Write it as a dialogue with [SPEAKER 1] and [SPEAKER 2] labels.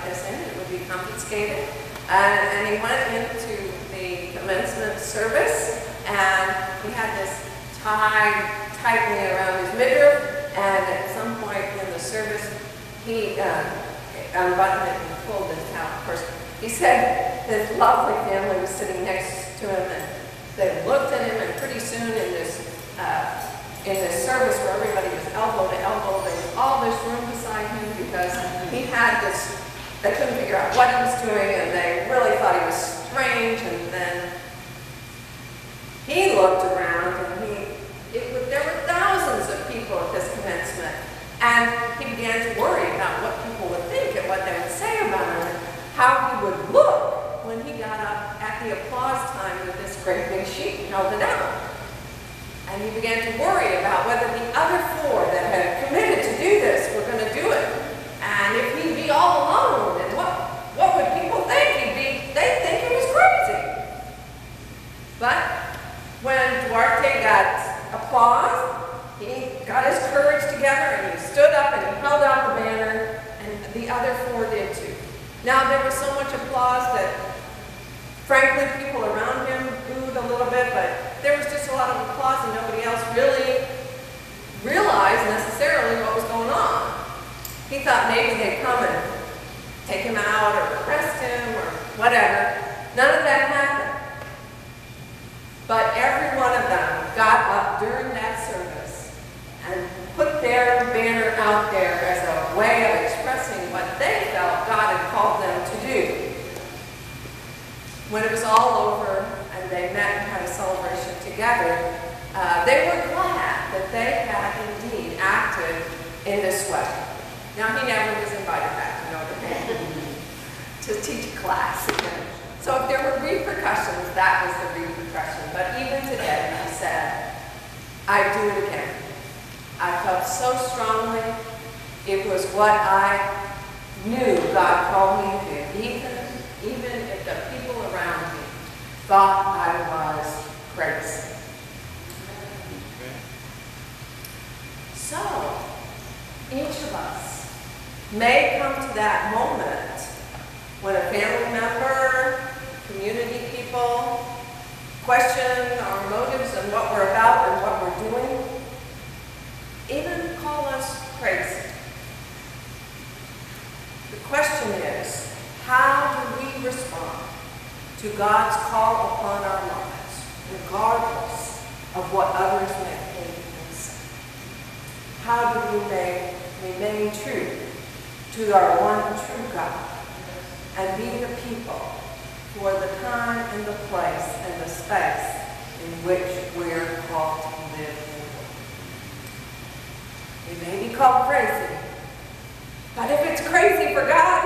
[SPEAKER 1] this in, it would be confiscated. And he went into the commencement service, and he had this tie tightly around his midriff, and at some point in the service, he unbuttoned it and pulled it out. Of course, he said his lovely family was sitting next to him, and they looked at him, and pretty soon in this service where everybody was elbow to elbow, there was all this room beside him because he had this, they couldn't figure out what he was doing, and they really thought he was strange. And then he looked around, and there were thousands of people at this commencement, and he began to worry about what people would think and what they would say about him, and how he would look when he got up at the applause time with this great big sheet and held it out. And he began to worry about whether the other four that had committed to do this were going to do it. And if he'd be all alone, and what would people think? They'd think he was crazy. But when Duarte got applause, he got his courage together, and he stood up and he held out the banner, and the other four did too. Now there was so much applause that, frankly, people around him booed a little bit, but there was just a lot of applause, and nobody else really realized necessarily what was going on. He thought maybe they'd come and take him out or arrest him or whatever. None of that happened. But every one of them got up during that service and put their banner out there as a way of expressing what they felt God had called them to do. When it was all over and they met and had a celebration together, they were glad that they had indeed acted in this way. Now, he never was invited back to Notre Dame to teach a class again. So if there were repercussions, that was the repercussion. But even today, he said, I'd do it again. I felt so strongly. It was what I knew God called me to do, even if the people around me thought I was crazy. So, each of us may come to that moment when a family member, community people, question our motives and what we're about and what we're doing, even call us crazy. The question is, how do we respond to God's call upon our lives, regardless of what others may think and say? How do we remain true to our one true God and be the people for the time and the place and the space in which we're called to live in? We may be called crazy, but if it's crazy for God,